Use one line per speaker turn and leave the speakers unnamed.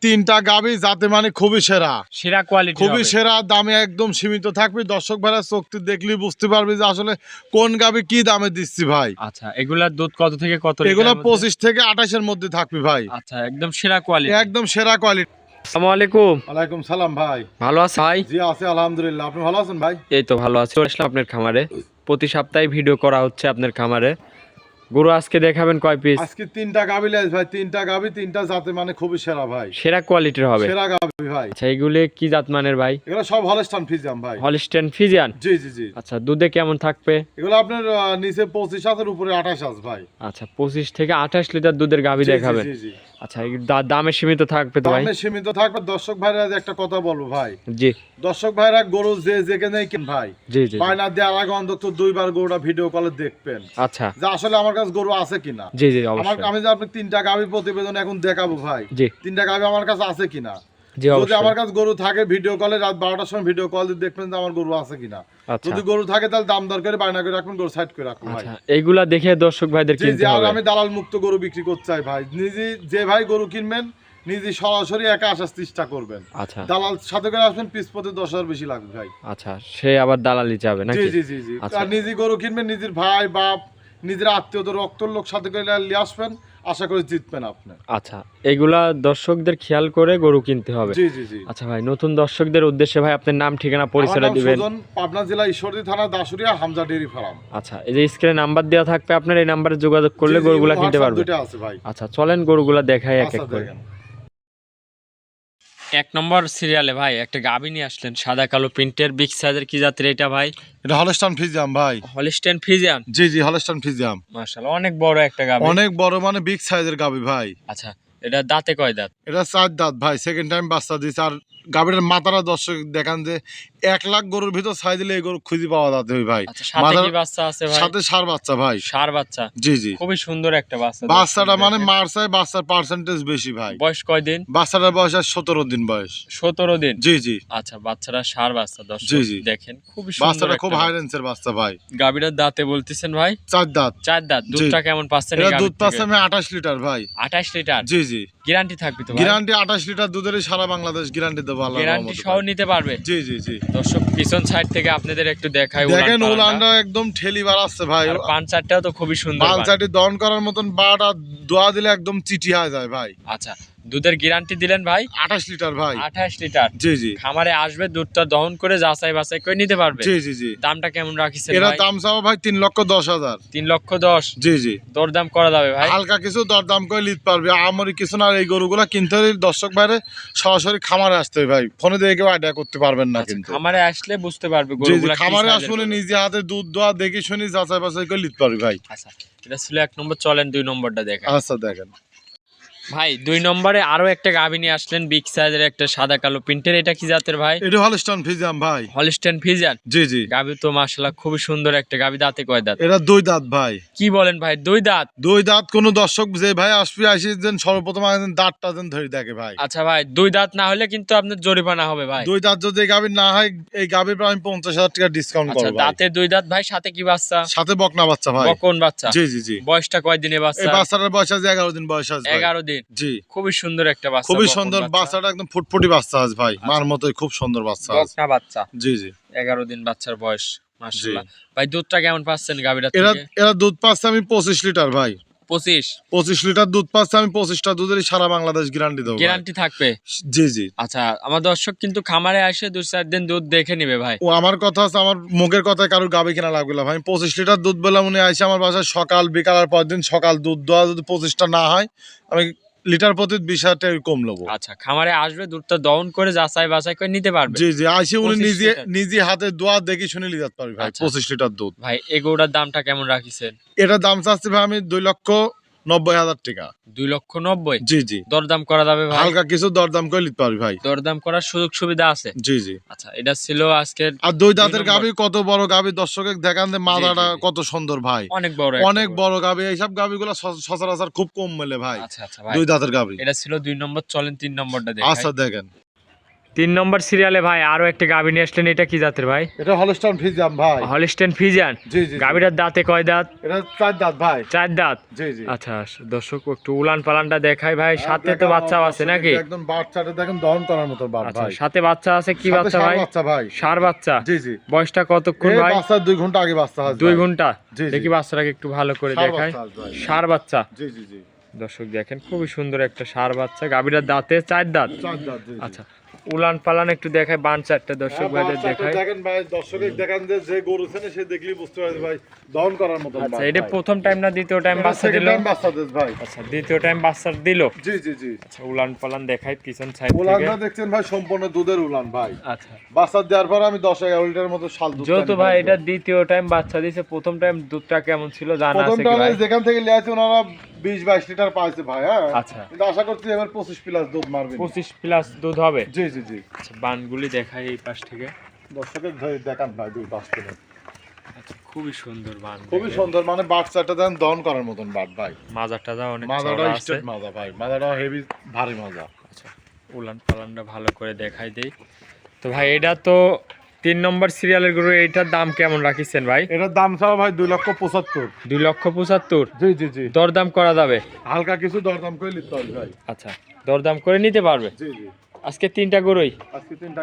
তিনটা গাবি যাতে মানে খুবই সেরা
সেরা কোয়ালিটি,
খুবই সেরা, দামে একদম সীমিত থাকবে। দর্শক ভাইরা চোখটি দেখলেই বুঝতে পারবে যে আসলে কোন গাবি কি দামে দিচ্ছি ভাই।
আচ্ছা, এগুলার দুধ কত থেকে কত?
এগুলো 25 থেকে 28 এর মধ্যে থাকবে ভাই।
আচ্ছা, একদম সেরা কোয়ালিটি,
একদম সেরা কোয়ালিটি।
আসসালামু আলাইকুম।
ওয়ালাইকুম সালাম ভাই।
ভালো আছেন ভাই?
জি আছে আলহামদুলিল্লাহ, আপনি ভালো আছেন ভাই?
এই তো ভালো আছি। আসলাম আপনার খামারে, প্রতি সপ্তাহে ভিডিও করা হচ্ছে আপনার খামারে। গরু আজকে দেখাবেন কয় পিস?
আজকে তিনটা গাবি লাইছ ভাই, তিনটা গাবি তিনটা জাতে মানে খুবই সেরা ভাই,
সেরা কোয়ালিটির হবে,
সেরা গাবি ভাই।
আচ্ছা, এগুলি কি জাত মানের ভাই?
এগুলো সব হলস্টাইন ফ্রিজিয়ান ভাই।
হলস্টেইন ফ্রিজিয়ান,
জি জি জি।
আচ্ছা, দুধে কেমন থাকবে?
এগুলো আপনার নিচে 25 আছে, উপরে 28 আছে ভাই।
আচ্ছা, 25 থেকে 28 লিটার দুধের গাভী
জি, জি,
দেখাবেন।
জি, জি।
আচ্ছা, দামে সীমিত থাকবে তো ভাই?
দামে সীমিত থাকবে। দর্শক ভাইরা একটা কথা বলবো ভাই,
জি
দর্শক ভাইরা গরু যে যেখানে কেন ভাই,
জি জি,
বায়না দিয়ে আগে অন্তত 2বার গরুটা ভিডিও কলে দেখবেন
আচ্ছা,
যে আসলে আমার কাছে গরু আছে কিনা।
জি জি,
আমার
অবশ্যই,
আমি যে আপনি তিনটা গাভী প্রতিবেদন এখন দেখাবো ভাই,
জি
তিনটা গাভী আমার কাছে আছে কিনা।
জি,
যদি
অবশ্যই,
আমার কাছে গরু থাকে ভিডিও কলে রাত 12টার সময় ভিডিও কল দিয়ে দেখবেন যে আমার গরু আছে কিনা।
আচ্ছা
যদি গরু থাকে তাহলে দাম দর করে বায়না করে রাখবেন, গরু সাইড করে রাখুন ভাই।
আচ্ছা, এইগুলা দেখে দর্শক ভাইদের
জি জি।
কিনতে
আর
হবে।
আমি দালাল মুক্ত গরু বিক্রি করতে চাই ভাই। নিজে যে ভাই গরু কিনবেন নিজে সরাসরি একা আসার চেষ্টা করবেন।
আচ্ছা
দালাল সাথে করে আসবেন, পিস পথে 10,000 বেশি লাগবে ভাই।
আচ্ছা, সে আবার দালালি যাবে
জি
নাকি?
জি জি জি।
আচ্ছা।
আর নিজে গরু কিনবেন, নিজের ভাই বাপ নিজের আত্মীয়দের রক্তর লোক সাথে করে নিয়ে আসবেন, আশা করি জিতবেন আপনি।
আচ্ছা, এগুলা দর্শকদের খেয়াল করে গরু কিনতে হবে।
জি জি জি।
আচ্ছা ভাই, নতুন দর্শকদের উদ্দেশ্যে ভাই আপনার নাম ঠিকানা পরিচয় দিবেন।
সুজন, পাবনা জেলা ঈশ্বরদী থানা দাসুরিয়া, হামজা ডেইরি ফার্ম।
আচ্ছা, এই যে স্ক্রিনে নাম্বার দেওয়া থাকবে, আপনার এই নাম্বারে যোগাযোগ করলে
জি, জি,
গরুগুলা কিনতে
WhatsApp
পারবেন।
দুইটা আছে ভাই।
আচ্ছা, চলেন গরুগুলা দেখাই এক
আচ্ছা
এক করে।
দেখেন।
এক নম্বর সিরিয়ালে ভাই একটা গাভী নিয়ে আসলেন, সাদা কালো প্রিন্টের, বিগ সাইজের, কি জাতের এটা ভাই?
এটা হলস্টাইন ফ্রিজিয়ান ভাই।
হলিস্টেইন ফ্রিজিয়ান,
জি জি, হলস্টাইন ফ্রিজিয়ান।
মাশাআল্লাহ, অনেক বড় একটা গাভী।
অনেক বড়, মানে বিগ সাইজের গাবি ভাই।
আচ্ছা, এটা দাঁতে কয় দাঁত?
এটা 4 দাঁত ভাই, সেকেন্ড টাইম বাচ্চা দিয়েছে। আর গাভীর মাথাটা দর্শক দেখান যে 1 লাখ গরুর ভিতর ছাই দিলে এই গরু খুঁজে পাওয়া যাতে ভাই।
আচ্ছা, সাথে কি বাচ্চা আছে ভাই?
সাথে ষাঁড় বাচ্চা ভাই।
ষাঁড় বাচ্চা,
জি জি।
খুবই সুন্দর একটা বাচ্চা।
বাচ্চাটা মানে মার চাই, বাচ্চার পার্সেন্টেজ বেশি ভাই।
বয়স কয় দিন?
বাচ্চাটার বয়স আর 17 দিন বয়স।
17 দিন।
জি জি।
আচ্ছা, বাচ্চারা ষাঁড় বাচ্চা, দর্শক
জি, জি।
দেখেন, খুবই সুন্দর।
বাচ্চাটা খুব হাই রেঞ্জের বাচ্চা ভাই।
গাভীটার দাঁতে বলতেছেন ভাই?
4 দাঁত।
4 দাঁত। দুধটা কেমন পাচ্ছেন এই
এটা
গাভীর
দুধ পাচ্ছে
থেকে?
আমি 28 লিটার ভাই।
28 লিটার।
জি জি।
গ্যারান্টি থাকবে তো ভাই?
গ্যারান্টি 28 লিটার দুধেরই সারা বাংলাদেশ গ্যারান্টি দেবো আল্লাহর
গ্যারান্টি
রহমতে
সহ
ভাই।
নিতে পারবে?
জি জি জি।
দর্শক পিছন সাইড থেকে আপনাদের একটু দেখাই।
দেখেন উলানটা একদম ঠেলি বাড়াচ্ছে ভাই।
আর পাঁচ চারটাও তো খুবই সুন্দর।
পালচাটি দন করার মতন বাটা দোয়া দিলে একদম চিটি হয়ে যায় ভাই।
আচ্ছা, দুধের গ্যারান্টি দিলেন ভাই?
28 লিটার ভাই।
28 লিটার।
জি জি।
খামারে আসবে, দুধটা দহন করে যাচাই বাছাই করে নিতে পারবে?
জি জি জি।
দামটা কেমন রাখিছেন
এরা
ভাই?
দাম চাও ভাই 3,10,000।
3,10,000।
জি জি।
দরদাম করা যাবে ভাই?
হালকা কিছু দরদাম করে নিতে পারবে, আমারই কিছু না। আর এই গরুগুলা কিনতে হলে দর্শক বাইরে সরাসরি খামারে আসতে হবে ভাই, ফোনে দিয়ে কেউ আইডিয়া করতে পারবেন না।
আচ্ছা,
কিন্তু
খামারে আসলে বুঝতে পারবে
জি জি,
গরুগুলা কি
খামারে
সাইজের
আসলে
গরু।
নিজে হাতে দুধ দোয়া দেখে শুনি যাচাই বাছাই করে নিতে পারবি ভাই।
আচ্ছা, এটা ছিল 1 নম্বর। চলেন 2 নম্বরটা দেখেন।
আচ্ছা দেখেন
ভাই 2 নম্বরে আরো একটা গাভী নিয়ে আসলেন, বিগ সাইজের একটা সাদা কালো প্রিন্টের, এটা কি জাতের ভাই?
এটা হলস্টাইন ফ্রিজিয়ান ভাই।
হলিস্টেইন ফ্রিজিয়ান।
জি জি।
গাভী তো মাশাআল্লাহ খুবই সুন্দর একটা গাভী। দাঁতে কয় দাঁত?
এটা 2 দাঁত ভাই।
কি বলেন ভাই, 2 দাঁত?
2 দাঁত। কোন দর্শক যে ভাই আসবে আসি যেন সর্বপ্রথম দাঁতটা যেন ধরে দেখে ভাই।
আচ্ছা ভাই, 2 দাঁত না হলে কিন্তু আপনার জরিমানা হবে ভাই।
2 দাঁত যদি গাভী না হয়, এই গাভীর পর আমি 50,000 টাকা ডিসকাউন্ট
আচ্ছা,
করব ভাই।
দাঁতে 2 দাঁত ভাই, সাথে কি বাচ্চা?
সাথে বকনা বাচ্চা ভাই।
বকন বাচ্চা।
জি জি জি।
বয়সটা কয় দিনে
এই
বাচ্চা?
বাচ্চাটার বয়স আছে 11 দিন বয়স আছে ভাই।
11 দিন।
জি।
খুবই সুন্দর একটা বাচ্চা।
খুবই
বকন
সুন্দর বাচ্চাটা, একদম ফুটফুটি বাচ্চা আছে ভাই। মার মতোই খুব সুন্দর বাচ্চা আছে।
বকনা বাচ্চা।
জি জি।
11 দিন বাচ্চার বয়স, মাশাআল্লাহ। ভাই দুধটা কেমন পাচ্ছেন গাভীর
এরা
থেকে?
এরা দুধ পাচ্ছে আমি 25 লিটার ভাই।
25
লিটার দুধ পাচ্ছে আমি। 25টা দুধেরই সারা বাংলাদেশ গ্যারান্টি দেবো ভাই।
গ্যারান্টি থাকবে?
জি জি।
আচ্ছা, আমার দর্শক কিন্তু খামারে আসে 2-4 দিন দুধ দেখে নিবে ভাই।
ও আমার কথা আছে, আমার মুখের কথায় কারোর গাবি কেনা লাগবে না ভাই। 25 লিটার দুধ বললাম, উনি আইসে আমার বাসায় সকাল বিকাল আর পরের দিন সকাল দুধ দেওয়া যদি 25টা না হয়, আমি লিটার প্রতি 20,000 টাকা কম নেবো।
আচ্ছা, খামারে আসবে, দুধটা দহন করে যাচাই বাছাই করে নিতে পারবে?
জি জি। আইসে উনি
25
নিজে
লিটার।
নিজে হাতে দোয়া দেখে শুনে নিয়ে যেতে পারবে ভাই।
আচ্ছা।
25 লিটার দুধ।
ভাই এগুলোর দামটা কেমন রাখিছেন?
এটার দাম চাচ্ছি ভাই আমি 2,90,000 টাকা।
2,90,000।
জি জি।
দরদাম করা যাবে ভাই?
হালকা কিছু দরদাম করে নিতে পারবি ভাই।
দরদাম করার সুযোগ সুবিধা আছে?
জি জি।
আচ্ছা, এটা ছিল আজকের।
আর 2 দাঁতের
নম্বর।
গাবি, কত বড় গাবি দর্শকের দেখান যে মাথাটা
জি, জি।
কত সুন্দর ভাই।
অনেক বড় একটা
অনেক
গরু।
বড় গাবি। এইসব গাবিগুলো সচরাচর খুব কম মেলে ভাই।
আচ্ছা আচ্ছা ভাই,
2 দাঁতের গাবি।
এটা ছিল 2 নম্বর। চলেন 3 নম্বরটা দেখাই।
আচ্ছা দেখেন
3 নম্বর সিরিয়ালে ভাই আরো একটা গাভী নিয়ে আসলেন, এটা কি জাতের ভাই?
এটা হলস্টাইন ফ্রিজিয়ান ভাই।
Holstein Friesian.
জি জি।
গাভীটার দাঁতে কয় দাঁত?
এটা 4 দাঁত ভাই।
4 দাঁত।
জি জি।
আচ্ছা দর্শক একটু উলান পালানটা দেখাই ভাই, সাথে তো বাচ্চাও আছে নাকি?
একদম বাচ্চাটা দেখেন দহন করার মতো বাট
আচ্ছা
ভাই।
সাথে বাচ্চা আছে, কি
সাথে
বাচ্চা
ষাঁড়
ভাই?
বাচ্চা ভাই।
ষাঁড় বাচ্চা।
জি জি।
বয়সটা কতক্ষণ
এই
ভাই?
বাচ্চা 2 ঘন্টা আগে বাচ্চা হয়।
2 ঘন্টা।
জি, জি।
দেখি বাচ্চাটাকে একটু ভালো করে
ষাঁড়
দেখাই।
বাচ্চা আছে ভাই।
ষাঁড় বাচ্চা।
জি জি জি।
দর্শক দেখেন খুবই সুন্দর একটা ষাঁড় বাচ্চা, গাভীটার দাঁতে 4 দাঁত।
4 দাঁত। জি জি।
আচ্ছা উলান পালান একটু দেখাই, বান চারটা দর্শক ভাইদের দেখাই।
দেখেন ভাই, দর্শকের দেখেন যে গরু ছেনে সে দেখলেই বুঝতে পারবে ভাই দহন করার মতো।
আচ্ছা এটা প্রথম টাইম না দ্বিতীয় টাইম বাচ্চা দিল?
বাচ্চা দেশ ভাই।
আচ্ছা দ্বিতীয় টাইম বাচ্চা দিল।
জি জি জি।
আচ্ছা উলান পালান দেখাই পিছন সাইড থেকে।
উলানটা দেখছেন ভাই সম্পূর্ণ দুধের উলান ভাই।
আচ্ছা
বাচ্চা দেওয়ার পর আমি 10-11 লিটার মতো শাল দুধ
যেহেতু ভাই এটা দ্বিতীয় টাইম বাচ্চা দিয়েছে, প্রথম টাইম দুধটা কেমন ছিল জানা আছে
প্রথমটা
কি ভাই?
যেখান থেকে লিয়েছে ওনারা 20-22 লিটার পাইছে ভাই। হ্যাঁ
আচ্ছা
কিন্তু আশা করছি এবার 25 প্লাস দুধ মারবে।
25 প্লাস দুধ হবে।
জি জি জি।
আচ্ছা বানগুলি দেখাই এই পাশ থেকে।
দর্শকের ধরে দেখান ভাই দুই পাশ থেকে।
আচ্ছা খুবই সুন্দর বান,
খুবই সুন্দর, মানে বাচ্চাটা দেন দহন করার মতন বাট ভাই।
মাজাটা দাও অনেক
মাজাটা
চওড়া আছে।
স্ট্রেট মাজা ভাই, মাজাটা হেভি ভারী মাজা।
আচ্ছা উলান পালানটা ভালো করে দেখাই দেই। তো ভাই এটা তো 3 নম্বর সিরিয়ালের গরু, এইটার দাম কেমন রাখিছেন ভাই?
এটার দাম চাও ভাই 2,75,000।
2,75,000।
জি জি জি।
দরদাম করা যাবে?
হালকা কিছু দরদাম করে নিতে হবে ভাই।
আচ্ছা দরদাম করে নিতে পারবে।
জি জি।
আজকে 3টা গরুই?
আজকে 3টা